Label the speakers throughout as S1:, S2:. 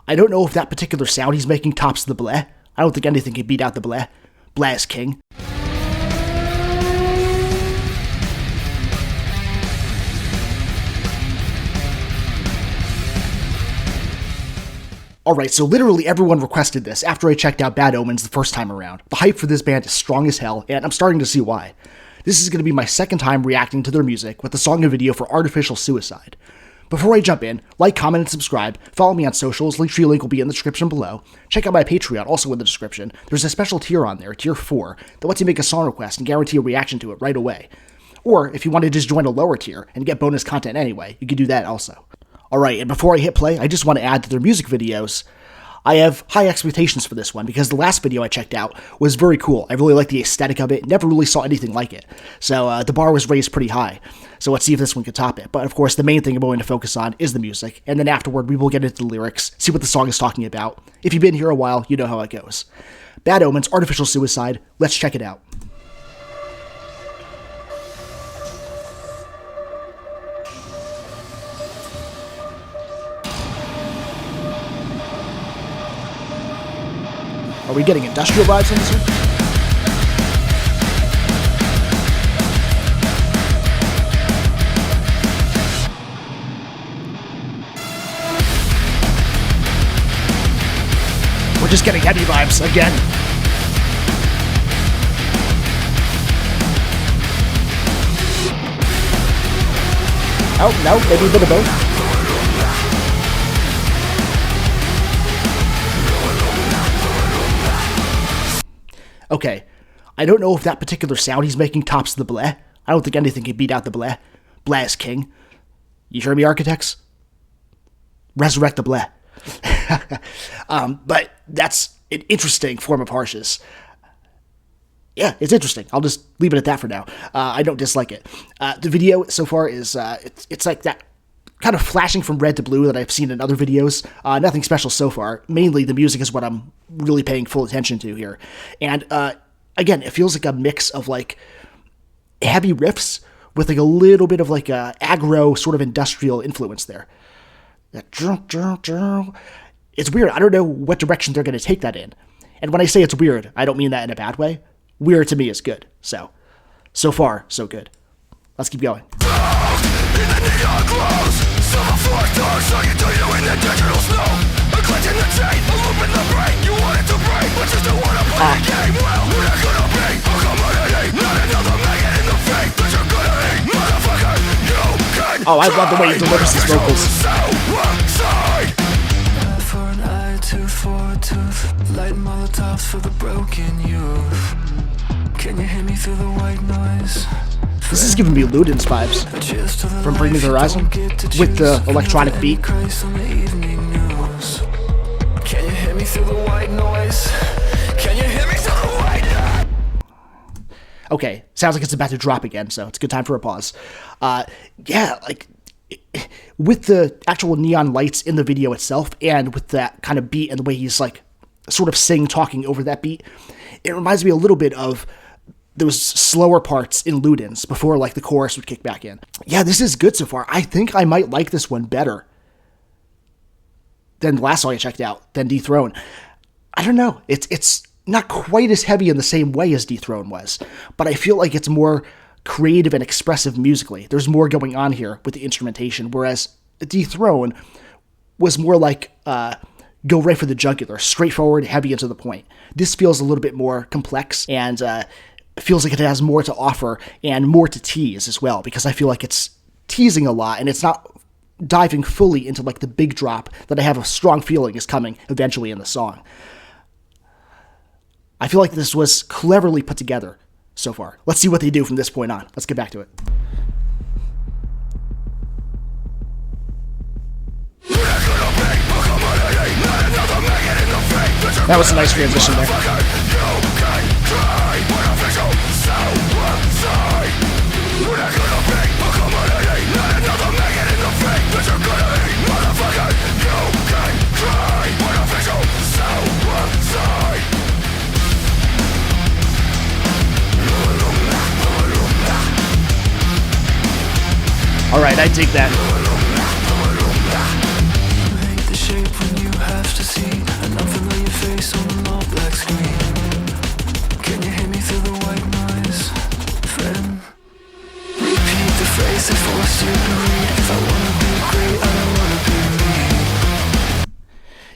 S1: I don't know if that particular sound he's making tops the bleh. I don't think anything can beat out the bleh. Bleh is king. Alright, so literally everyone requested this after I checked out Bad Omens the first time around. The hype for this band is strong as hell, and I'm starting to see why. This is going to be my second time reacting to their music with the song and video for Artificial Suicide. Before I jump in, like, comment, and subscribe, follow me on socials, Linktree link will be in the description below, check out my Patreon, also in the description. There's a special tier on there, tier 4, that lets you make a song request and guarantee a reaction to it right away. Or, if you want to just join a lower tier and get bonus content anyway, you can do that also. Alright, and before I hit play, I just want to add to their music videos, I have high expectations for this one because the last video I checked out was very cool. I really liked the aesthetic of it, never really saw anything like it. So the bar was raised pretty high. So let's see if this one can top it. But of course, the main thing I'm going to focus on is the music, and then afterward we will get into the lyrics, see what the song is talking about. If you've been here a while, you know how it goes. Bad Omens, Artificial Suicide, let's check it out. Are we getting industrial vibes in this one? We're just getting heavy vibes again. Oh, no, maybe a bit of both. Okay, I don't know if that particular sound he's making tops the bleh. I don't think anything can beat out the bleh. Bleh is king. You hear me, architects? Resurrect the bleh. But that's an interesting form of harshness. Yeah, it's interesting. I'll just leave it at that for now. I don't dislike it. The video so far is, it's like that kind of flashing from red to blue that I've seen in other videos. Nothing special so far. Mainly the music is what I'm really paying full attention to here. And again, it feels like a mix of like heavy riffs with like a little bit of like a aggro sort of industrial influence there. It's weird. I don't know what direction they're going to take that in. And when I say it's weird, I don't mean that in a bad way. Weird to me is good. So far, so good. Let's keep going. Oh, I love the way he delivers his vocals. For an eye, tooth for a tooth, light molotovs for the broken youth. Can you hear me through the white noise? This is giving me Ludens vibes from Bring Me the Horizon with the electronic beat. Can you hear me through the white noise? Can you hear me through the white noise? Okay, sounds like it's about to drop again, so it's a good time for a pause. Yeah, like with the actual neon lights in the video itself and with that kind of beat and the way he's like sort of talking over that beat, it reminds me a little bit of those slower parts in Ludens before like the chorus would kick back in. Yeah, this is good so far. I think I might like this one better than the last song I checked out, than Dethrone. I don't know. It's not quite as heavy in the same way as Dethrone was, but I feel like it's more creative and expressive musically. There's more going on here with the instrumentation, whereas Dethrone was more like go right for the jugular, straightforward, heavy and to the point. This feels a little bit more complex and feels like it has more to offer and more to tease as well, because I feel like it's teasing a lot and it's not diving fully into like the big drop that I have a strong feeling is coming eventually in the song. I feel like this was cleverly put together so far. Let's see what they do from this point on. Let's get back to it. That was a nice transition there. Alright, I dig that.
S2: Make the shape when you have to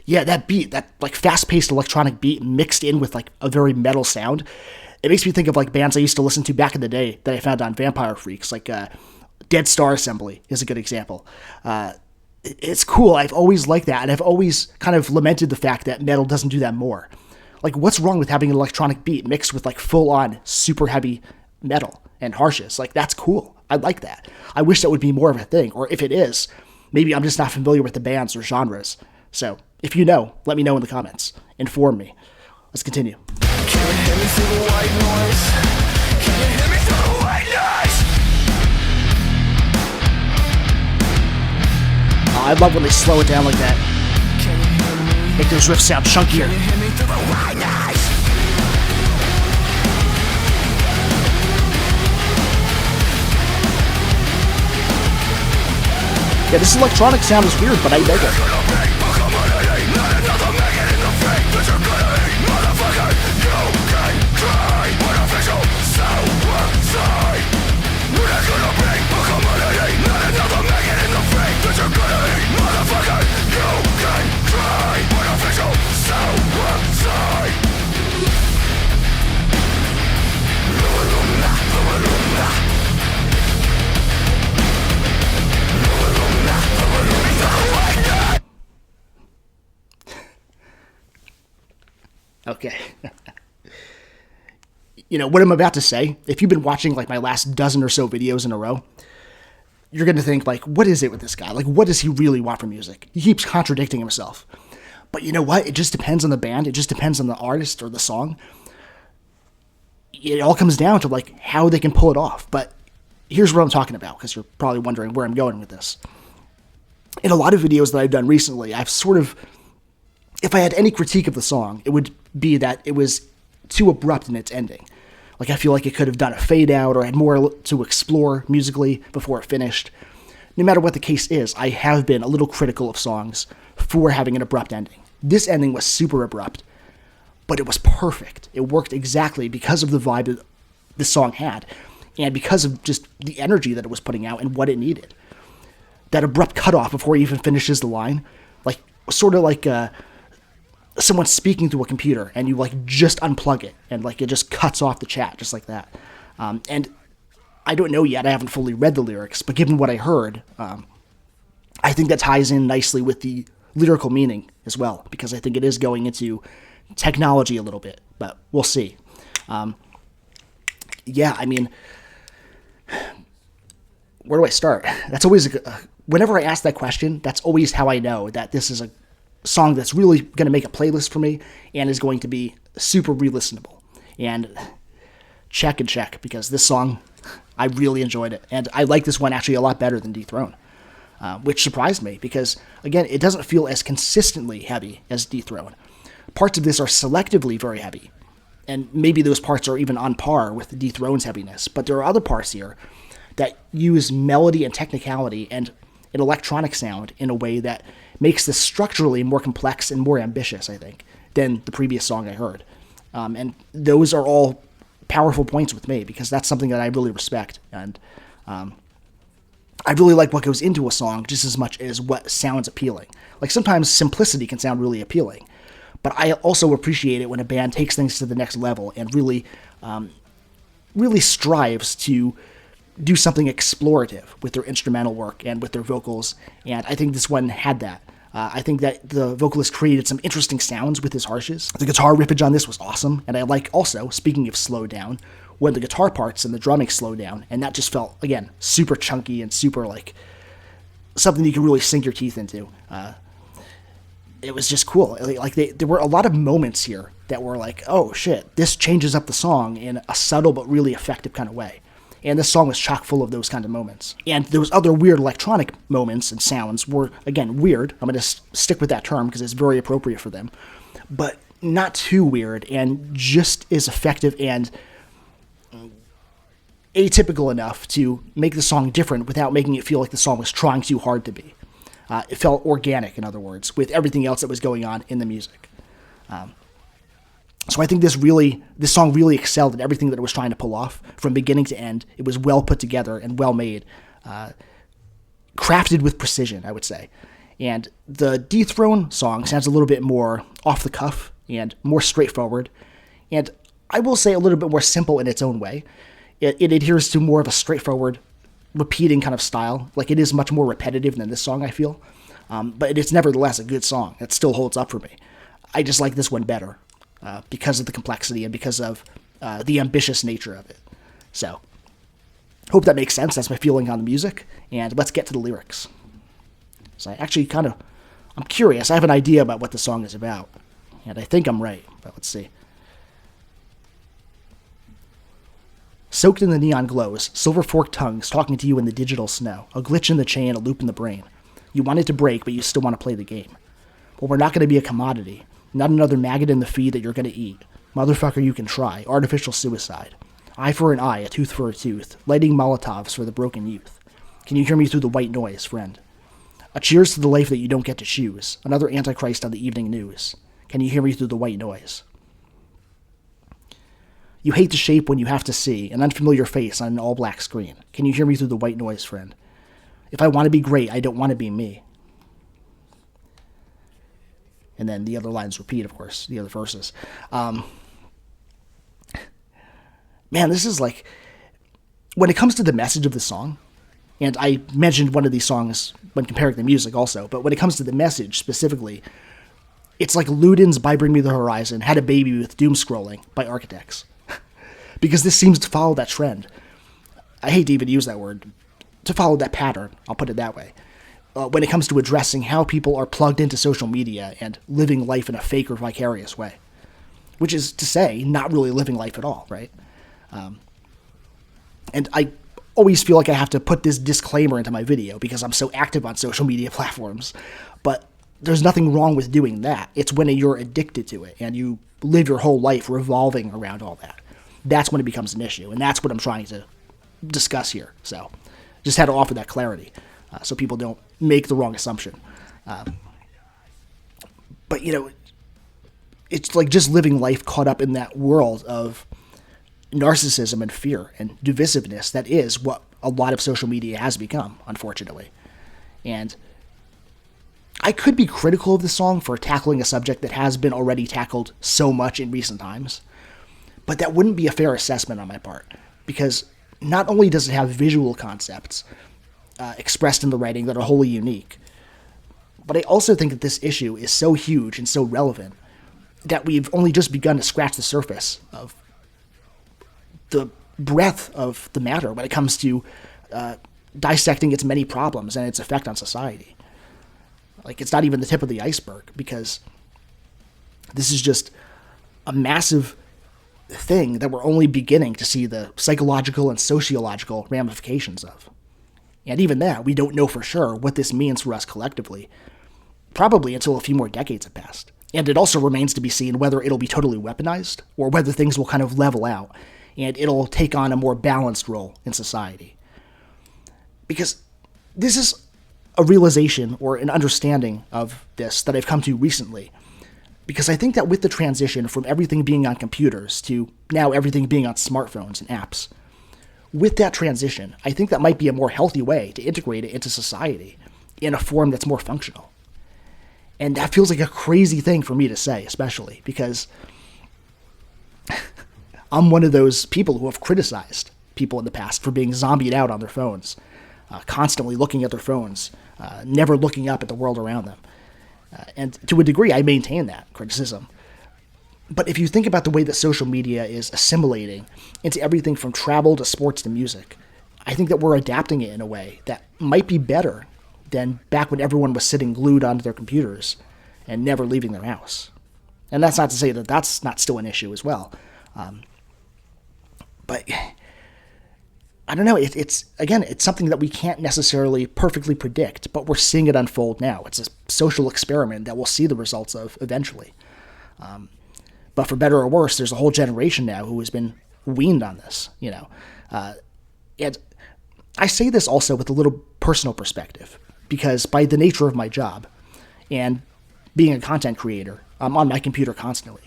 S1: Yeah, that beat, that like fast-paced electronic beat mixed in with like a very metal sound, it makes me think of like bands I used to listen to back in the day that I found on Vampire Freaks, like Dead Star Assembly is a good example. It's cool. I've always liked that, and I've always kind of lamented the fact that metal doesn't do that more. Like, what's wrong with having an electronic beat mixed with like full-on super heavy metal and harshness? Like, that's cool. I like that. I wish that would be more of a thing, or if it is, maybe I'm just not familiar with the bands or genres. So, if you know, let me know in the comments. Inform me. Let's continue.
S2: Can you hear me through the white noise? Can you hear me through the white noise?
S1: I love when they slow it down like that.
S2: Can you hear me?
S1: Make those riffs sound chunkier.
S2: Can you hear me through the white noise?
S1: Yeah, this electronic sound is weird, but I dig it. Okay. You know, what I'm about to say, if you've been watching like my last dozen or so videos in a row, you're going to think like, what is it with this guy? Like, what does he really want from music? He keeps contradicting himself. But you know what? It just depends on the band. It just depends on the artist or the song. It all comes down to like how they can pull it off. But here's what I'm talking about, because you're probably wondering where I'm going with this. In a lot of videos that I've done recently, I've sort of, if I had any critique of the song, it would be that it was too abrupt in its ending. Like, I feel like it could have done a fade out or had more to explore musically before it finished. No matter what the case is, I have been a little critical of songs for having an abrupt ending. This ending was super abrupt, but it was perfect. It worked exactly because of the vibe that the song had, and because of just the energy that it was putting out and what it needed. That abrupt cutoff before he even finishes the line, like, sort of like someone speaking through a computer and you like just unplug it and like it just cuts off the chat just like that. And I don't know yet, I haven't fully read the lyrics, but given what I heard, I think that ties in nicely with the lyrical meaning as well, because I think it is going into technology a little bit, but we'll see. Yeah, I mean, where do I start? That's always, whenever I ask that question, that's always how I know that this is a song that's really going to make a playlist for me and is going to be super re-listenable. And check, because this song, I really enjoyed it. And I like this one actually a lot better than Dethrone, which surprised me because, again, it doesn't feel as consistently heavy as Dethrone. Parts of this are selectively very heavy, and maybe those parts are even on par with Dethrone's heaviness. But there are other parts here that use melody and technicality and an electronic sound in a way that makes this structurally more complex and more ambitious, I think, than the previous song I heard. And those are all powerful points with me, because that's something that I really respect. And I really like what goes into a song just as much as what sounds appealing. Like, sometimes simplicity can sound really appealing, but I also appreciate it when a band takes things to the next level and really, really strives to do something explorative with their instrumental work and with their vocals, and I think this one had that. I think that the vocalist created some interesting sounds with his harshes. The guitar riffage on this was awesome, and I like also, speaking of slow down, when the guitar parts and the drumming slow down, and that just felt, again, super chunky and super, like, something you can really sink your teeth into. It was just cool. Like, there were a lot of moments here that were like, oh shit, this changes up the song in a subtle but really effective kind of way. And this song was chock full of those kind of moments. And those other weird electronic moments and sounds were, again, weird. I'm going to stick with that term because it's very appropriate for them. But not too weird, and just as effective and atypical enough to make the song different without making it feel like the song was trying too hard to be. It felt organic, in other words, with everything else that was going on in the music. So I think this song really excelled at everything that it was trying to pull off from beginning to end. It was well put together and well made, crafted with precision, I would say. And the Dethrone song sounds a little bit more off the cuff and more straightforward, and I will say a little bit more simple in its own way. It adheres to more of a straightforward, repeating kind of style. Like, it is much more repetitive than this song, I feel. But it's nevertheless a good song. It still holds up for me. I just like this one better because of the complexity and because of the ambitious nature of it. So, hope that makes sense. That's my feeling on the music. And let's get to the lyrics. So I actually I'm curious. I have an idea about what the song is about. And I think I'm right, but let's see. Soaked in the neon glows, silver forked tongues talking to you in the digital snow, a glitch in the chain, a loop in the brain. You want it to break, but you still want to play the game. Well, we're not going to be a commodity, not another maggot in the feed that you're going to eat. Motherfucker, you can try. Artificial suicide. Eye for an eye, a tooth for a tooth. Lighting Molotovs for the broken youth. Can you hear me through the white noise, friend? A cheers to the life that you don't get to choose. Another Antichrist on the evening news. Can you hear me through the white noise? You hate the shape when you have to see an unfamiliar face on an all-black screen. Can you hear me through the white noise, friend? If I want to be great, I don't want to be me. And then the other lines repeat, of course, the other verses. Man, this is like, when it comes to the message of the song, and I mentioned one of these songs when comparing the music also, but when it comes to the message specifically, it's like Ludens by Bring Me the Horizon had a baby with doom scrolling by Architects. Because this seems to follow that trend. I hate to even use that word. To follow that pattern, I'll put it that way. When it comes to addressing how people are plugged into social media and living life in a fake or vicarious way. Which is to say, not really living life at all, right? And I always feel like I have to put this disclaimer into my video because I'm so active on social media platforms. But there's nothing wrong with doing that. It's when you're addicted to it and you live your whole life revolving around all that. That's when it becomes an issue. And that's what I'm trying to discuss here. So just had to offer that clarity so people don't make the wrong assumption. But, you know, it's like just living life caught up in that world of narcissism and fear and divisiveness that is what a lot of social media has become, unfortunately. And I could be critical of the song for tackling a subject that has been already tackled so much in recent times, but that wouldn't be a fair assessment on my part, because not only does it have visual concepts expressed in the writing that are wholly unique, but I also think that this issue is so huge and so relevant that we've only just begun to scratch the surface of the breadth of the matter when it comes to dissecting its many problems and its effect on society. Like, it's not even the tip of the iceberg, because this is just a massive thing that we're only beginning to see the psychological and sociological ramifications of. And even that, we don't know for sure what this means for us collectively, probably until a few more decades have passed. And it also remains to be seen whether it'll be totally weaponized, or whether things will kind of level out, and it'll take on a more balanced role in society. Because this is a realization or an understanding of this that I've come to recently. Because I think that with the transition from everything being on computers to now everything being on smartphones and apps, with that transition, I think that might be a more healthy way to integrate it into society in a form that's more functional. And that feels like a crazy thing for me to say, especially because I'm one of those people who have criticized people in the past for being zombied out on their phones, constantly looking at their phones, never looking up at the world around them. And to a degree, I maintain that criticism. But if you think about the way that social media is assimilating into everything from travel to sports to music, I think that we're adapting it in a way that might be better than back when everyone was sitting glued onto their computers and never leaving their house. And that's not to say that that's not still an issue as well. But I don't know, it's something that we can't necessarily perfectly predict, but we're seeing it unfold now. It's a social experiment that we'll see the results of eventually. But for better or worse, there's a whole generation now who has been weaned on this, you know. And I say this also with a little personal perspective, because by the nature of my job and being a content creator, I'm on my computer constantly,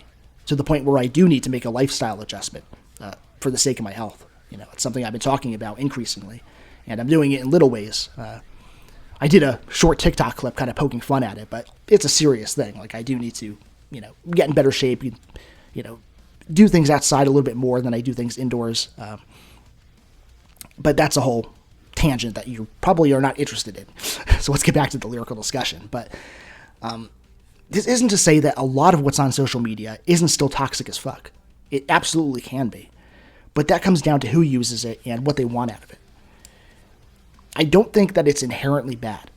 S1: to the point where I do need to make a lifestyle adjustment for the sake of my health. You know, it's something I've been talking about increasingly, and I'm doing it in little ways. I I did a short TikTok clip kind of poking fun at it, but it's a serious thing. Like, I do need to, get in better shape, do things outside a little bit more than I do things indoors. But that's a whole tangent that you probably are not interested in. So let's get back to the lyrical discussion. But this isn't to say that a lot of what's on social media isn't still toxic as fuck. It absolutely can be. But that comes down to who uses it and what they want out of it. I don't think that it's inherently bad.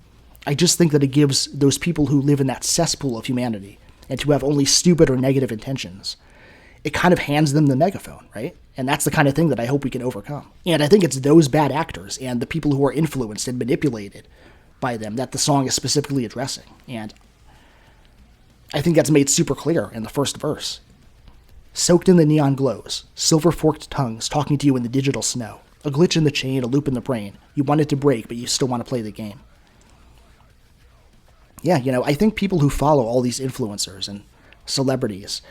S1: I just think that it gives those people who live in that cesspool of humanity and who have only stupid or negative intentions, it kind of hands them the megaphone, right? And that's the kind of thing that I hope we can overcome. And I think it's those bad actors and the people who are influenced and manipulated by them that the song is specifically addressing. And I think that's made super clear in the first verse. Soaked in the neon glows, silver-forked tongues talking to you in the digital snow. A glitch in the chain, a loop in the brain. You want it to break, but you still want to play the game. Yeah, I think people who follow all these influencers and celebrities,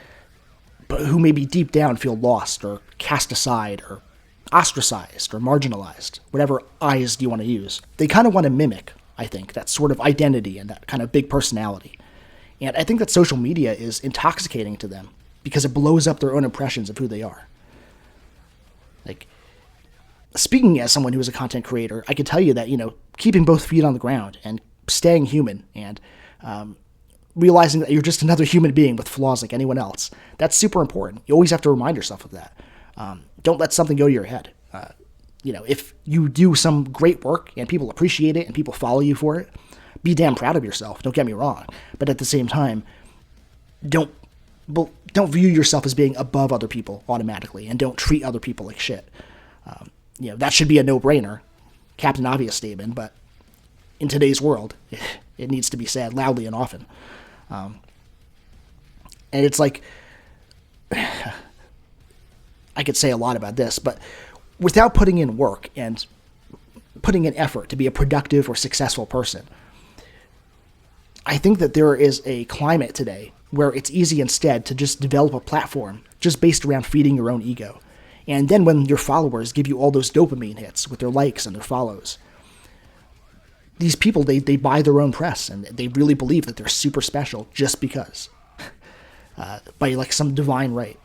S1: but who maybe deep down feel lost or cast aside or ostracized or marginalized, whatever eyes you want to use, they kind of want to mimic, I think, that sort of identity and that kind of big personality. And I think that social media is intoxicating to them because it blows up their own impressions of who they are. Like, speaking as someone who is a content creator, I can tell you that, keeping both feet on the ground and staying human and realizing that you're just another human being with flaws like anyone else, that's super important. You always have to remind yourself of that. Don't let something go to your head. If you do some great work and people appreciate it and people follow you for it, be damn proud of yourself. Don't get me wrong. But at the same time, don't view yourself as being above other people automatically, and don't treat other people like shit. That should be a no-brainer, Captain Obvious statement, but in today's world, it needs to be said loudly and often. And it's like, I could say a lot about this, but without putting in work and putting in effort to be a productive or successful person, I think that there is a climate today where it's easy instead to just develop a platform just based around feeding your own ego. And then when your followers give you all those dopamine hits with their likes and their follows, these people, they buy their own press, and they really believe that they're super special just because, by like some divine right.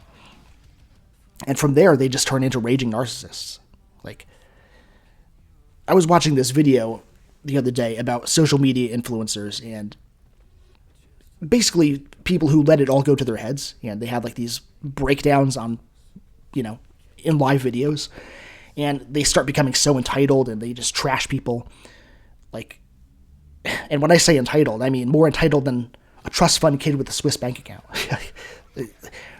S1: And from there, they just turn into raging narcissists. Like, I was watching this video the other day about social media influencers and basically people who let it all go to their heads, and they had like these breakdowns on, in live videos, and they start becoming so entitled and they just trash people. Like, and when I say entitled, I mean more entitled than a trust fund kid with a Swiss bank account.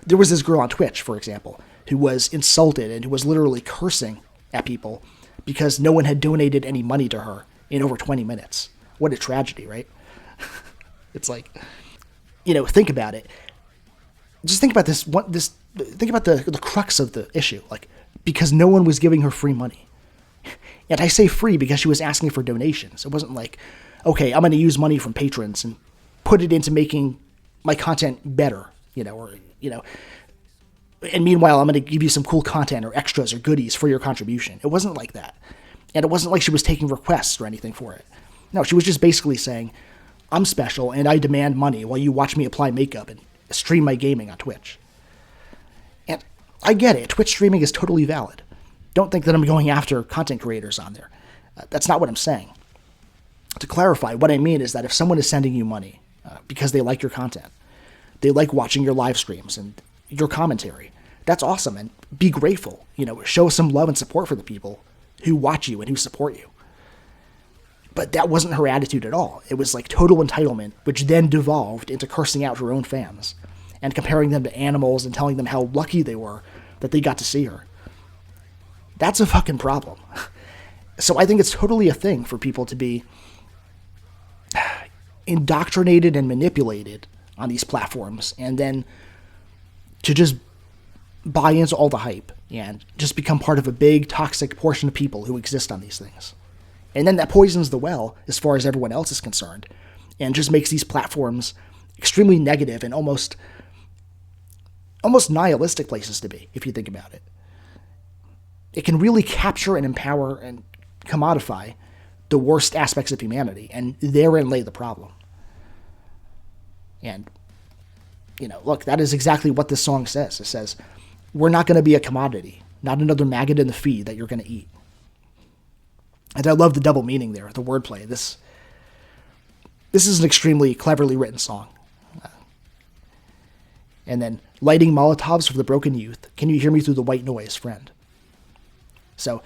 S1: There was this girl on Twitch, for example, who was insulted and who was literally cursing at people because no one had donated any money to her in over 20 minutes. What a tragedy, right? It's like, think about it. Just think about this. Think about the crux of the issue. Like, because no one was giving her free money. And I say free because she was asking for donations. It wasn't like, okay, I'm going to use money from patrons and put it into making my content better, and meanwhile, I'm going to give you some cool content or extras or goodies for your contribution. It wasn't like that. And it wasn't like she was taking requests or anything for it. No, she was just basically saying, I'm special and I demand money while you watch me apply makeup and stream my gaming on Twitch. And I get it. Twitch streaming is totally valid. Don't think that I'm going after content creators on there. That's not what I'm saying. To clarify, what I mean is that if someone is sending you money because they like your content, they like watching your live streams and your commentary, that's awesome, and be grateful. Show some love and support for the people who watch you and who support you. But that wasn't her attitude at all. It was like total entitlement, which then devolved into cursing out her own fans and comparing them to animals and telling them how lucky they were that they got to see her. That's a fucking problem. So I think it's totally a thing for people to be indoctrinated and manipulated on these platforms, and then to just buy into all the hype and just become part of a big toxic portion of people who exist on these things. And then that poisons the well as far as everyone else is concerned, and just makes these platforms extremely negative and almost nihilistic places to be, if you think about it. It can really capture and empower and commodify the worst aspects of humanity, and therein lay the problem. And, look, that is exactly what this song says. It says, we're not going to be a commodity, not another maggot in the feed that you're going to eat. And I love the double meaning there, the wordplay. This is an extremely cleverly written song. And then, lighting Molotovs for the broken youth, can you hear me through the white noise, friend? So,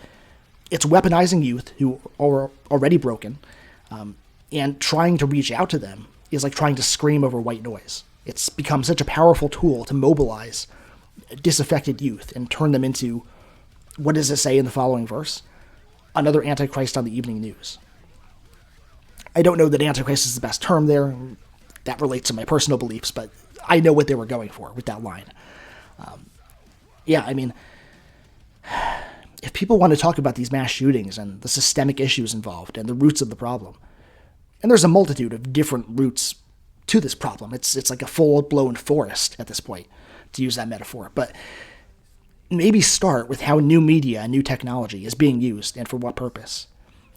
S1: it's weaponizing youth who are already broken, and trying to reach out to them is like trying to scream over white noise. It's become such a powerful tool to mobilize disaffected youth and turn them into, what does it say in the following verse? Another Antichrist on the evening news. I don't know that Antichrist is the best term there. That relates to my personal beliefs, but I know what they were going for with that line. If people want to talk about these mass shootings and the systemic issues involved and the roots of the problem, and there's a multitude of different roots to this problem. It's like a full-blown forest at this point, to use that metaphor. But maybe start with how new media and new technology is being used and for what purpose,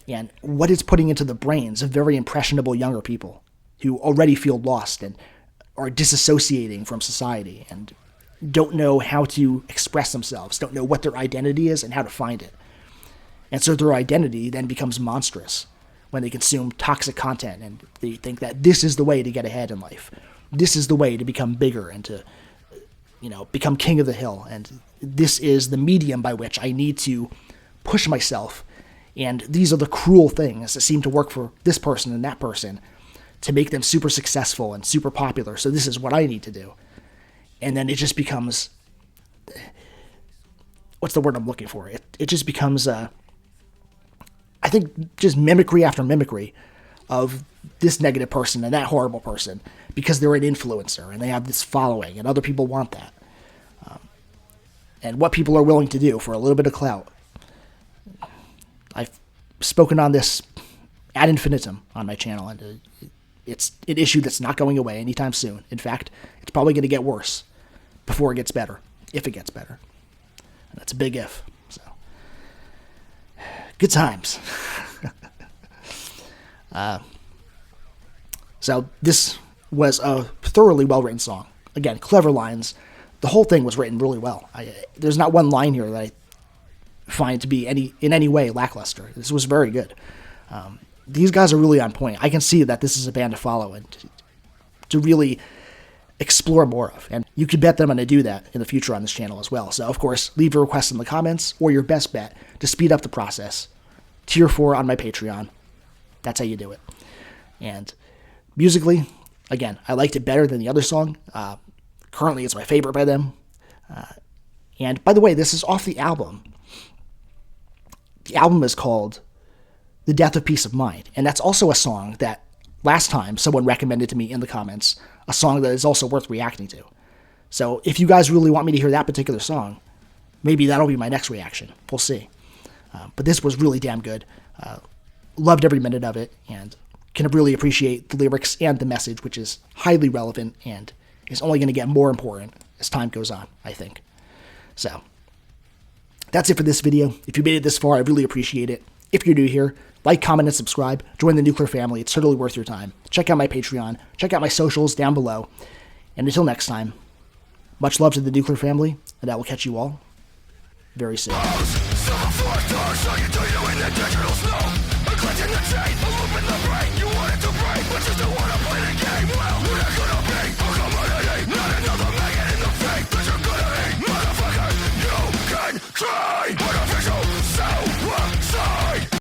S1: and what it's putting into the brains of very impressionable younger people who already feel lost and are disassociating from society and don't know how to express themselves, don't know what their identity is and how to find it. And so their identity then becomes monstrous when they consume toxic content and they think that this is the way to get ahead in life. This is the way to become bigger and to, become king of the hill. And this is the medium by which I need to push myself. And these are the cruel things that seem to work for this person and that person to make them super successful and super popular. So this is what I need to do. And then it just becomes, what's the word I'm looking for? It just becomes, I think, just mimicry after mimicry of this negative person and that horrible person because they're an influencer and they have this following and other people want that. And what people are willing to do for a little bit of clout. I've spoken on this ad infinitum on my channel, and it's an issue that's not going away anytime soon. In fact, it's probably going to get worse before it gets better, if it gets better. And that's a big if. So, good times. So this was a thoroughly well-written song. Again, clever lines. The whole thing was written really well. There's not one line here that I find to be in any way lackluster. This was very good. These guys are really on point. I can see that this is a band to follow and to really explore more of. And you can bet that I'm going to do that in the future on this channel as well. So, of course, leave a request in the comments or your best bet to speed up the process. Tier 4 on my Patreon. That's how you do it. And musically, again, I liked it better than the other song. Currently, it's my favorite by them. And by the way, this is off the album. The album is called The Death of Peace of Mind. And that's also a song that last time someone recommended to me in the comments, a song that is also worth reacting to. So if you guys really want me to hear that particular song, maybe that'll be my next reaction. We'll see. But this was really damn good. Loved every minute of it and can really appreciate the lyrics and the message, which is highly relevant and is only going to get more important as time goes on, I think. So that's it for this video. If you made it this far, I really appreciate it. If you're new here, like, comment, and subscribe. Join the Nuclear family. It's totally worth your time. Check out my Patreon. Check out my socials down below. And until next time, much love to the Nuclear family, and I will catch you all very soon.
S2: Silver force doors, so you do you in the digital snow. A glitch in the chain, a loop in the brain. You want it to